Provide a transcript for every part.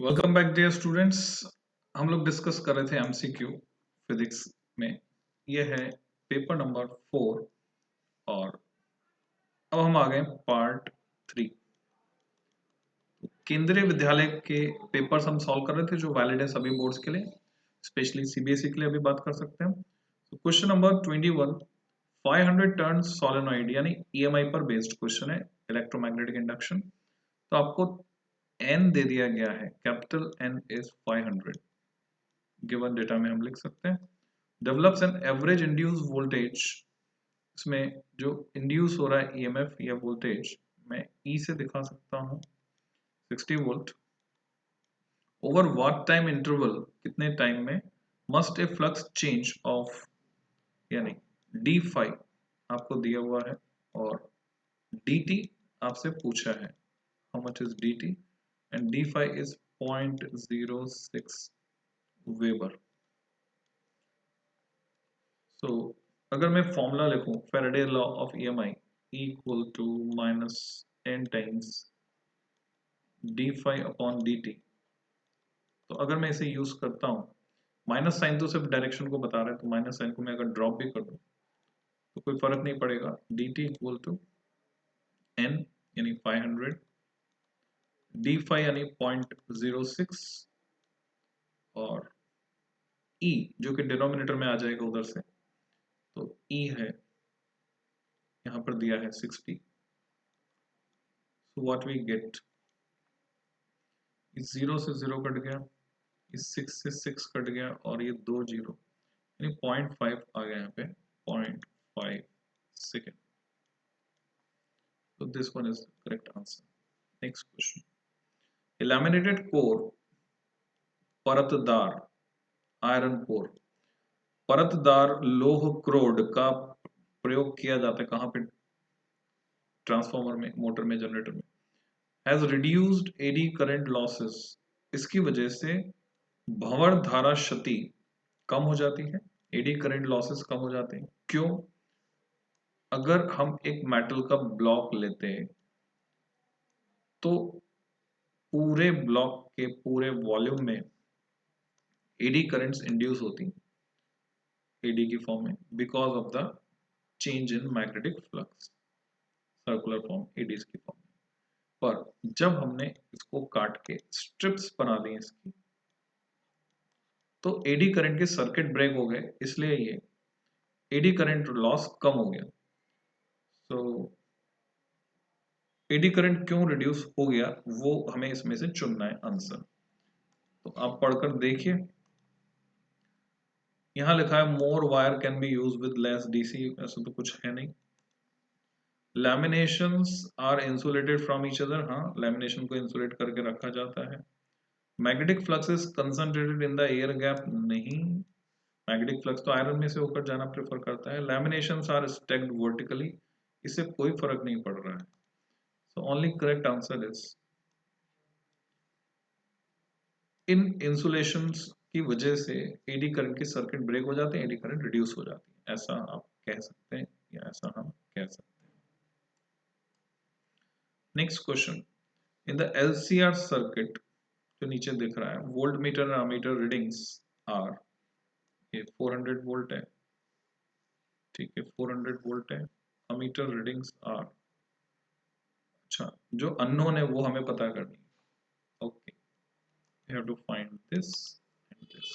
Welcome back dear students. हम लोग discuss कर रहे थे एमसीक्यू फिजिक्स में। ये है पेपर नंबर 4 और अब हम आ गए पार्ट 3। केंद्रीय विद्यालय के पेपर्स हम सॉल्व कर रहे थे जो वैलिड है सभी बोर्ड्स के लिए, स्पेशली सीबीएसई के लिए अभी बात कर सकते हैं। तो क्वेश्चन नंबर 21, 500 टर्न सोलेनॉइड यानी ईएमआई पर बेस्ड क्वेश्चन है, इलेक्ट्रोमैग्नेटिक इंडक्शन। तो आपको एन दे दिया गया है, capital N is 500। Given data में हम लिख सकते हैं develops an average induce voltage. इसमें जो इंड्यूस हो रहा है ईएमएफ या वोल्टेज मैं ई से दिखा सकता हूं 60 volt over what time interval, कितने टाइम में must A flux change of यानी डी फाइव आपको दिया हुआ है और डी टी आपसे पूछा है how much is D T and D phi is 0.06 weber. So अगर मैं फॉर्मूला लिखूं Faraday law of EMI equal to minus N times D phi upon D T, तो अगर मैं इसे यूज करता हूं, माइनस साइन तो सिर्फ डायरेक्शन को बता रहा है, तो माइनस साइन को मैं अगर ड्रॉप भी कर दूं तो कोई फर्क नहीं पड़ेगा। D t equal to N यानी 500, डी फाइव यानी 0.06 और ई जो कि डिनोमिनेटर में आ जाएगा उधर से, तो ई है यहां पर दिया है 60। सो व्हाट वी गेट, इस 0 से 0 कट गया, इस 6 से 6 कट गया और ये 2 जीरो यानी 0.5 आ गया यहाँ पे 0.5 सेकेंड। तो this one is correct answer. Next question, laminated core परतदार आयरन कोर, परतदार लोह क्रोड का प्रयोग किया जाता है कहाँ पे? ट्रांसफार्मर में, मोटर में, जनरेटर में। Has reduced eddy current losses, इसकी वजह से भंवर धारा क्षति कम हो जाती है, एडी करंट लॉसेस कम हो जाते हैं। क्यों? अगर हम एक मेटल का ब्लॉक लेते हैं तो पूरे ब्लॉक के पूरे वॉल्यूम में एडी करंट्स इंड्यूस होती, एडी की फॉर्म में, because of the change in magnetic flux, circular form eddies की फॉर्म में। पर जब हमने इसको काट के स्ट्रिप्स बना दी इसकी, तो एडी करंट के सर्किट ब्रेक हो गए, इसलिए ये एडी करंट लॉस कम हो गया। तो एडी करंट क्यों रिड्यूस हो गया वो हमें इसमें से चुनना है आंसर। तो आप पढ़कर देखिए, यहां लिखा है more wire can be use with less DC, ऐसा तो कुछ है नहीं। Laminations are insulated from each other, हाँ लैमिनेशन को इंसुलेट करके रखा जाता है। Magnetic flux is concentrated in the air gap, नहीं, मैग्नेटिक फ्लक्स तो आयरन में से होकर जाना प्रेफर करता है। लैमिनेशंस आर स्टैक्ड वर्टिकली, इससे कोई फर्क नहीं पड़ रहा है। So only correct answer is in insulations की वजह से एडी करंट के सर्किट ब्रेक हो जाते हैं, एडी करंट रिड्यूस हो जाती है, ऐसा आप कह सकते हैं या ऐसा हम कह सकते हैं। Next question, in the LCR circuit जो नीचे दिख रहा है, वोल्ट मीटर और अमीटर रीडिंग्स आर, ये 400 वोल्ट है, ठीक है 400 वोल्ट है, अमीटर रीडिंग्स आर, अच्छा जो अननोन है वो हमें पता करनी है। Okay, we have to find this and this.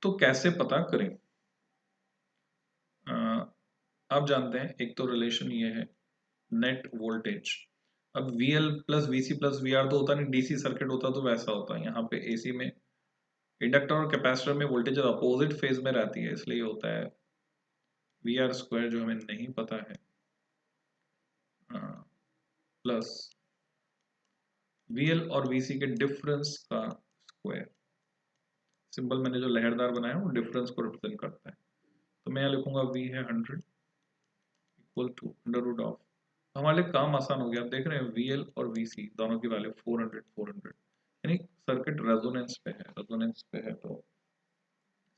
तो कैसे पता करें? आप जानते हैं एक तो रिलेशन ये है नेट वोल्टेज। अब VL plus VC plus VR तो होता नहीं, DC सर्किट होता तो वैसा होता है। यहाँ पे AC में इंडक्टर और कैपेसिटर में वोल्टेज अपोजिट फेज में रहती है, इसलिए होता है VR स्क्वायर जो हमें नहीं पता है प्लस VL और VC के डिफरेंस का स्क्वायर। सिंबल मैंने जो लहरदार बनाया वो डिफरेंस को रिप्रेजेंट करता है। तो मैं यहाँ लिखूंगा V है 100 equal to under root of, हमारे लिए काम आसान हो गया। आप देख रहे हैं VL और VC दोनों की वैल्यू 400 यानी सर्किट रेजोनेंस पे है, रेजोनेंस पे है। तो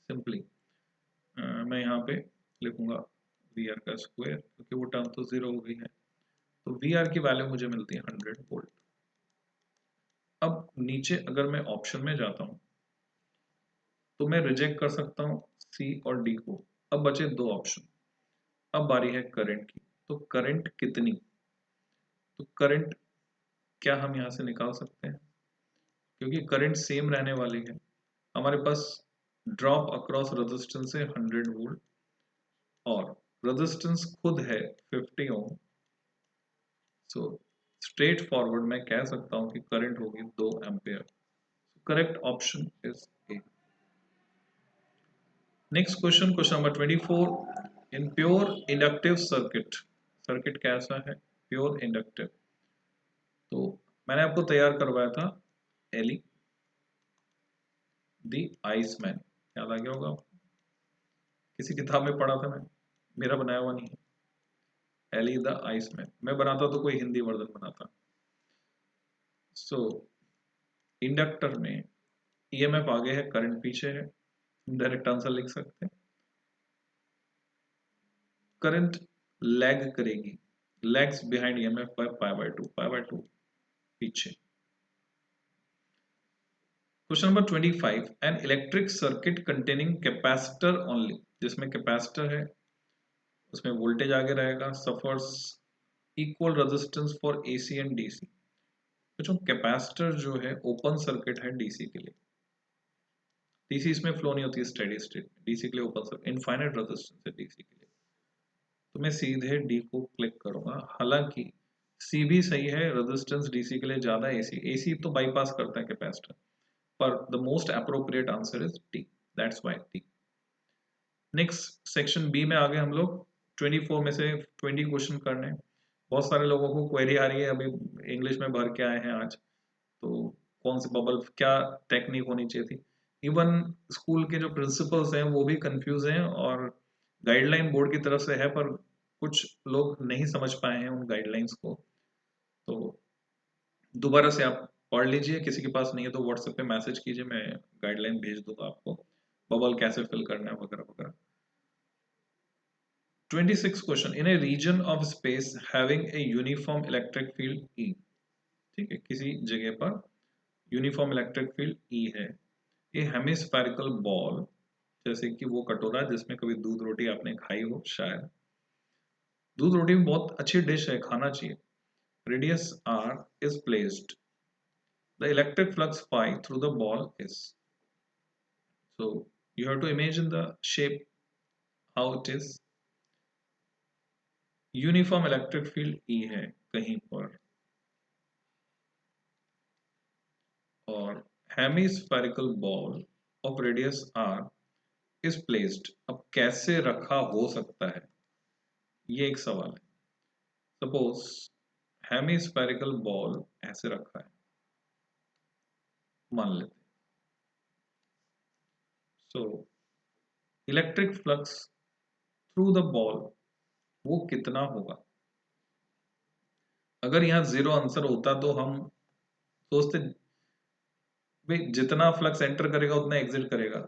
सिंपली मैं यहाँ पे लिखूंगा VR का स्क्वायर, क्योंकि वो टर्म तो 0 हो गई है। तो VR की वैल्यू मुझे मिलती है 100 वोल्ट। नीचे अगर मैं ऑप्शन में जाता हूं तो मैं रिजेक्ट कर सकता हूं सी और डी को। अब बचे दो ऑप्शन। अब बारी है करंट की। तो करंट कितनी, तो करंट क्या हम यहां से निकाल सकते हैं, क्योंकि करंट सेम रहने वाली है। हमारे पास ड्रॉप अक्रॉस रेजिस्टेंस है 100 वोल्ट और रेजिस्टेंस खुद है 50 ओम। सो स्ट्रेट फॉरवर्ड मैं कह सकता हूं कि करंट होगी 2 ampere. Correct option is a. Next question, question number 24। In pure inductive circuit, circuit कैसा है, प्योर इंडक्टिव। तो मैंने आपको तैयार करवाया था एली द आइसमैन, याद आ गया होगा आपको, किसी किताब में पढ़ा था मैं, मेरा बनाया हुआ नहीं है। एली द आइसमैन मैं बनाता तो कोई हिंदी वर्जन बनाता। सो इंडक्टर में ईएमएफ आगे है, करंट पीछे है, डायरेक्ट आंसर लिख सकते हैं। करंट लैग करेगी, lags behind EMF by pi by 2 पीछे। Question number 25। An electric circuit containing capacitor only, जिसमें कैपेसिटर है उसमें वोल्टेज आगे रहेगा, suffers equal resistance for AC and DC. तो कैपेसिटर जो है ओपन सर्किट है डीसी के लिए, डीसी इसमें फ्लो नहीं होती है स्टेडी स्टेट, डीसी के लिए ओपन सर्किट, इनफाइनाइट रेजिस्टेंस है डीसी के लिए। तो मैं सीधे डी को क्लिक करूंगा, हालांकि सी भी सही है, रेजिस्टेंस डीसी के लिए ज्यादा, एसी एसी तो बाईपास करता है कैपेसिटर, पर the most appropriate answer is D, that's why D. Next section B में आ गए हम लोग। 24 में से 20 क्वेश्चन करने। बहुत सारे लोगों को क्वेरी आ रही है, अभी इंग्लिश में भर के आए हैं आज, तो कौन सी बबल क्या टेक्निक होनी चाहिए थी। इवन स्कूल के जो प्रिंसिपल्स हैं वो भी कंफ्यूज हैं, और गाइडलाइन बोर्ड की तरफ से है पर कुछ लोग नहीं समझ पाए हैं उन गाइडलाइंस को। तो दोबारा से आप पढ़ लीजिए, किसी के पास नहीं है तो व्हाट्सएप पे मैसेज कीजिए, मैं गाइडलाइन भेज दूंगा आपको, बबल कैसे फिल करना है वगैरह वगैरह। 26 question. In a region of space having a uniform electric field E, ठीक है, किसी जगह पर यूनिफॉर्म इलेक्ट्रिक फील्ड ई है। ये हेमिस्फेरिकल बॉल, जैसे कि वो कटोरा जिसमें कभी दूध रोटी आपने खाई हो शायद, दूध रोटी भी बहुत अच्छी डिश है, खाना चाहिए। Radius r is placed, the electric flux phi through the ball is, so you have to imagine the shape how it is। Uniform electric field E है कहीं पर, और hemispherical ball of radius r is placed, अब कैसे रखा हो सकता है ये एक सवाल है। सपोज हेमिस्फेरिकल बॉल ऐसे रखा है मान लेते, so electric flux through the ball वो कितना होगा। अगर यहाँ 0 आंसर होता तो हम सोचते भाई जितना फ्लक्स एंटर करेगा उतना एग्जिट करेगा,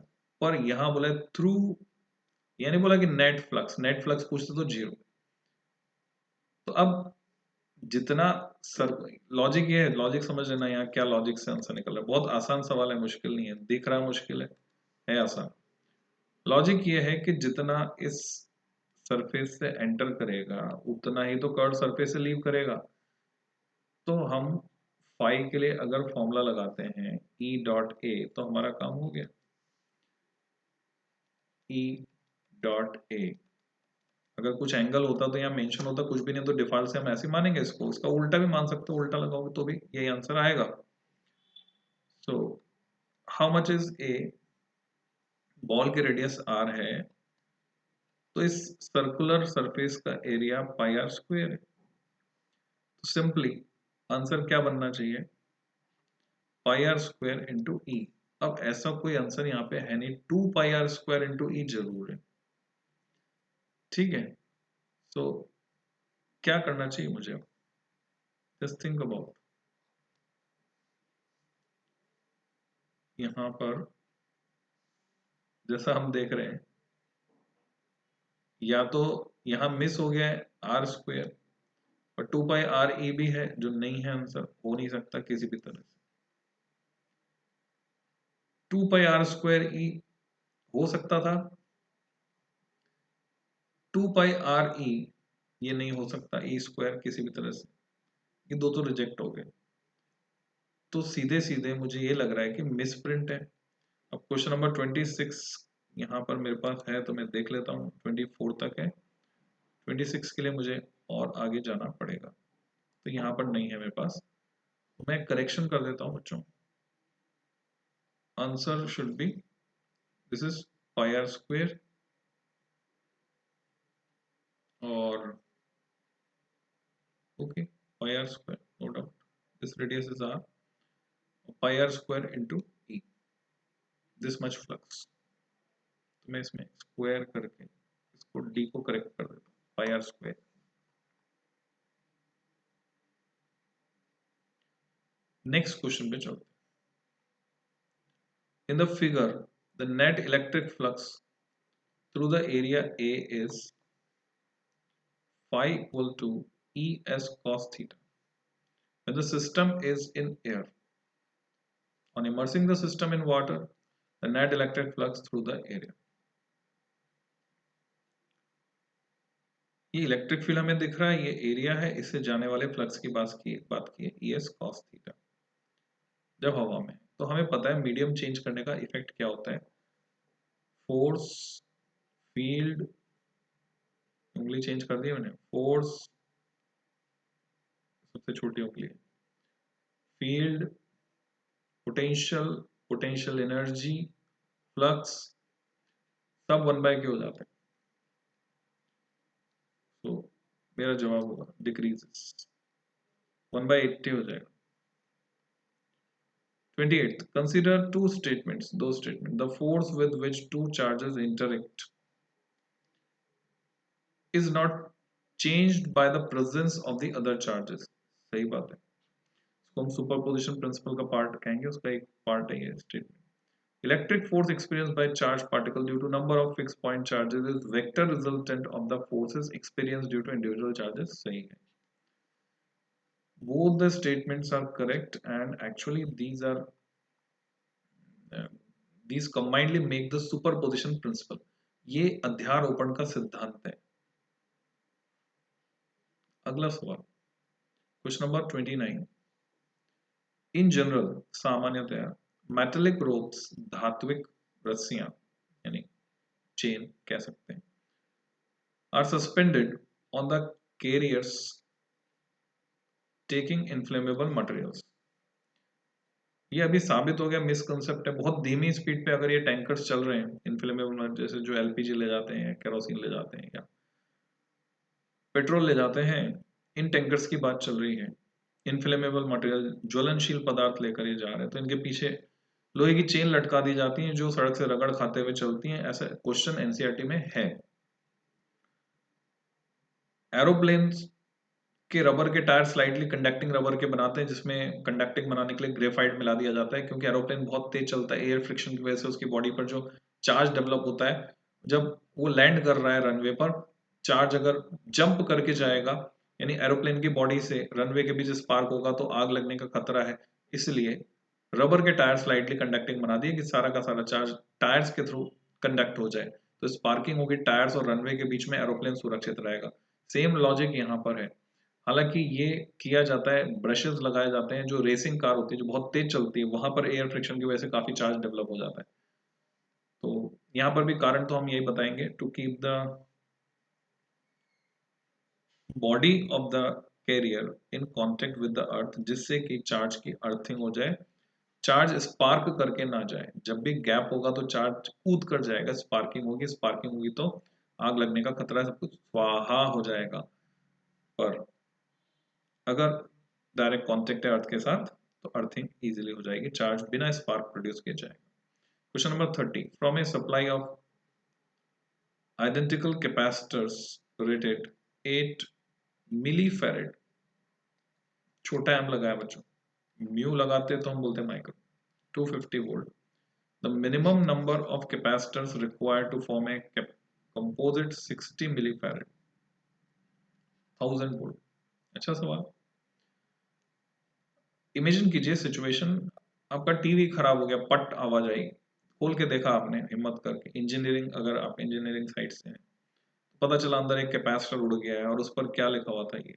पर यहाँ बोला थ्रू, यानी बोला कि नेट फ्लक्स, नेट फ्लक्स पूछते तो 0। तो अब जितना सर, लॉजिक ये है, लॉजिक समझ लेना यहाँ क्या लॉजिक से आंसर निकल रहा है। बहुत आसान सवाल है, मुश्किल नहीं है, दिख रहा है मुश्किल है आसान। लॉजिक ये है कि जितना इस सरफेस से एंटर करेगा उतना ही तो कर्व सरफेस से लीव करेगा। तो हम फाई के लिए अगर फॉर्मूला लगाते हैं E डॉट ए तो हमारा काम हो गया। E डॉट ए, अगर कुछ एंगल होता तो यहाँ मेंशन होता, कुछ भी नहीं तो डिफॉल्ट से हम ऐसे मानेंगे इसको, इसका उल्टा भी मान सकते हो, उल्टा लगाओगे तो भी यही आंसर आएगा। So how much is a, ball की रेडियस r है, तो इस सर्कुलर सरफेस का एरिया पाई आर स्क्वायर है। तो सिंपली आंसर क्या बनना चाहिए, पाई आर स्क्वायर इंटू ई। अब ऐसा कोई आंसर यहाँ पे है नहीं, 2 पाई आर स्क्वायर इंटू ई जरूर है, ठीक है। तो क्या करना चाहिए मुझे, जस्ट थिंक अबाउट, यहाँ पर जैसा हम देख रहे हैं, या तो यहाँ मिस हो गया है आर स्क्वायर, और 2 पाई आर ई भी है जो नहीं है, आंसर हो नहीं सकता किसी भी तरह से। 2πr² ई हो सकता था, 2πre ये नहीं हो सकता, ई स्क्वायर किसी भी तरह से, ये दो तो रिजेक्ट हो गए। तो सीधे सीधे मुझे ये लग रहा है कि मिस प्रिंट है। अब क्वेश्चन नंबर 26 यहाँ पर मेरे पास है तो मैं देख लेता हूँ, 24 तक है, 26 के लिए मुझे और आगे जाना पड़ेगा, तो यहाँ पर नहीं है मेरे पास, मैं करेक्शन कर देता हूँ बच्चों। Answer should be this is πr² और okay πr², no doubt this radius is r, πr² into e, this much flux. तो मैं इसमें स्क्वायर करके इसको d को करेक्ट कर देता हूँ, πr²। नेक्स्ट क्वेश्चन पे चलते हैं। In the figure, the net electric flux through the area A is phi equal to Es cos theta when the system is in air. On immersing the system in water, the net electric flux through the area. ये electric field हमें दिख रहा है, ये area है, इससे जाने वाले फ्लक्स की बात की है Es cos थीटा। जब हवा में, तो हमें पता है मीडियम चेंज करने का इफेक्ट क्या होता है, फोर्स, फील्ड, उंगली चेंज कर दी मैंने, फोर्स सबसे छोटी उंगली, field, potential, potential energy, flux, सब 1/k हो जाते हैं। तो मेरा जवाब होगा डिक्रीजेस, 1/80 हो जाएगा। 28th, consider two statements, दो statement, the force with which two charges interact is not changed by the presence of the other charges। सही बात है, इसको हम सुपरपोजिशन प्रिंसिपल का पार्ट कहेंगे, उसका एक पार्ट है ये statement. Electric force experienced by charged particle due to number of fixed point charges is vector resultant of the forces experienced due to individual charges। सही है, both the statements are correct and actually these combinedly make the superposition principle। ये अध्यारोपण का सिद्धांत है। अगला सवाल, question number 29। In general, सामान्यतया, metallic ropes, धात्विक रस्सियां यानी चेन कह सकते हैं, are suspended on the carriers taking inflammable materials. ये अभी साबित हो गया मिसकंसेप्ट है, बहुत धीमी स्पीड पे अगर ये टैंकर्स चल रहे हैं इनफ्लेमेबल, जैसे जो एलपीजी ले जाते हैं, केरोसिन ले जाते हैं या पेट्रोल ले जाते हैं, इन टैंकर्स की बात चल रही है, इनफ्लेमेबल मटेरियल, ज्वलनशील पदार्थ लेकर ये जा रहे हैं, तो इनके पीछे लोहे की चेन लटका दी जाती है जो सड़क से रगड़ खाते हुए चलती हैं, ऐसा क्वेश्चन एनसीईआरटी में है। एरोप्लेन्स के रबर के टायर स्लाइटली कंडक्टिंग रबर के बनाते हैं, जिसमें कंडक्टिंग बनाने के लिए ग्रेफाइट मिला दिया जाता है, क्योंकि एरोप्लेन बहुत तेज चलता है, एयर फ्रिक्शन की वजह से उसकी बॉडी पर जो चार्ज डेवलप होता है, जब वो लैंड कर रहा है रनवे पर, चार्ज अगर जंप करके जाएगा, यानी एरोप्लेन की बॉडी से रनवे के बीच स्पार्क होगा तो आग लगने का खतरा है, इसलिए रबर के टायर स्लाइटली कंडक्टिंग बना दिए कि सारा का सारा चार्ज टायर्स के थ्रू कंडक्ट हो जाए, तो स्पार्किंग होगी टायर्स और रनवे के बीच में, एरोप्लेन सुरक्षित रहेगा। सेम लॉजिक यहाँ पर है। हालांकि ये किया जाता है, ब्रशेस लगाए जाते हैं, जो रेसिंग कार होती है जो बहुत तेज चलती है, वहां पर एयर फ्रिक्शन की वजह से काफी चार्ज डेवलप हो जाता है। तो यहाँ पर भी कारण तो हम यही बताएंगे, to keep the body of the carrier in contact with the earth, जिससे कि चार्ज की अर्थिंग हो जाए, चार्ज स्पार्क करके ना जाए, जब भी गैप होगा तो चार्ज कूद कर जाएगा, स्पार्किंग होगी तो आग लगने का खतरा, सब कुछ स्वाहा हो जाएगा। पर अगर डायरेक्ट कांटेक्ट है अर्थ के साथ तो अर्थिंग इजीली हो जाएगी, चार्ज बिना स्पार्क प्रोड्यूस किए जाएगा। Question number 30, from A supply of identical capacitors rated 8 मिलीफैरेड, छोटा एम लगाया बच्चों, म्यू लगाते तो हम बोलते हैं micro, 250 volt, the minimum number of capacitors required to form a composite 60 millifarad 1000 volt. अच्छा सवाल, इमेजिन कीजिए सिचुएशन, आपका टीवी खराब हो गया, पट आवाज आई, खोल के देखा आपने हिम्मत करके, इंजीनियरिंग, अगर आप इंजीनियरिंग साइड से हैं, पता चला अंदर एक कैपेसिटर उड़ गया है और उस पर क्या लिखा हुआ था ये।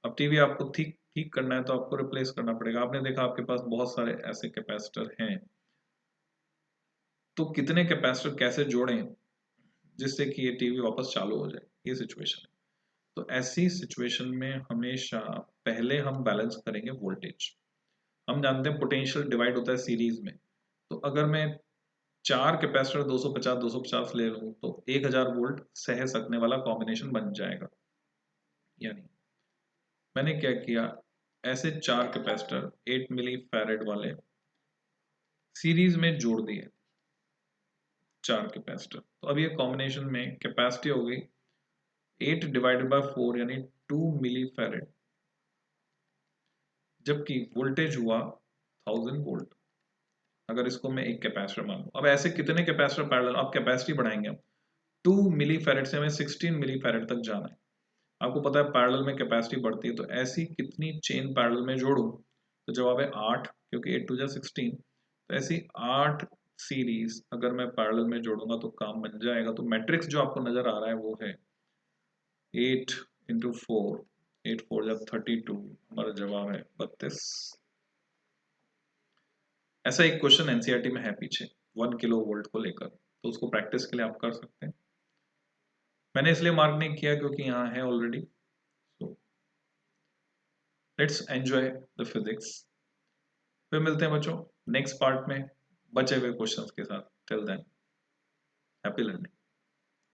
अब टीवी आपको ठीक ठीक करना है तो आपको रिप्लेस करना पड़ेगा। आपने देखा आपके पास बहुत सारे ऐसे कैपेसिटर हैं, तो कितने कैपेसिटर कैसे जोड़ें जिससे कि ये टीवी वापस चालू हो जाए, ये सिचुएशन है। तो ऐसी सिचुएशन में हमेशा पहले हम बैलेंस करेंगे वोल्टेज। हम जानते हैं पोटेंशियल डिवाइड होता है सीरीज में, तो अगर मैं 4 कैपेसिटर 250 250 ले लूं तो 1000 वोल्ट सह सकने वाला कॉम्बिनेशन बन जाएगा। यानी मैंने क्या किया, ऐसे 4 कैपेसिटर 8 मिली फैरेड वाले सीरीज में जोड़ दिए, 4 कैपेसिटर। तो अब ये कॉम्बिनेशन में कैपेसिटी हो गई 8 डिवाइडेड बाय 4 यानी 2 मिली फैरेड, जबकि वोल्टेज हुआ 1000 वोल्ट। अगर इसको मैं एक कैपेसिटर मान लूं, अब ऐसे कितने कैपेसिटर पैरेलल, अब कैपेसिटी बढ़ाएंगे हम, 2 मिली फैरेड से हमें 16 मिली फैरेड तक जाना है। आपको पता है पैरेलल में कैपेसिटी बढ़ती है, तो ऐसी कितनी चेन पैरेलल में जोड़ूं, तो जवाब है 8, क्योंकि 8 टू जा 16। तो ऐसी 8 सीरीज अगर मैं पैरेलल में जोड़ूंगा तो काम बन जाएगा। तो मैट्रिक्स जो आपको नजर आ रहा है वो है 8 इंटू 4, 8 4 जब 32, हमारा जवाब है 32। ऐसा एक क्वेश्चन एनसीईआरटी में है पीछे 1 किलो वोल्ट को लेकर, तो उसको प्रैक्टिस के लिए आप कर सकते हैं। मैंने इसलिए मार्क नहीं किया क्योंकि यहाँ है already. So let's enjoy the physics. फिर मिलते हैं बच्चों नेक्स्ट पार्ट में बचे हुए क्वेश्चंस के साथ। Till than happy learning.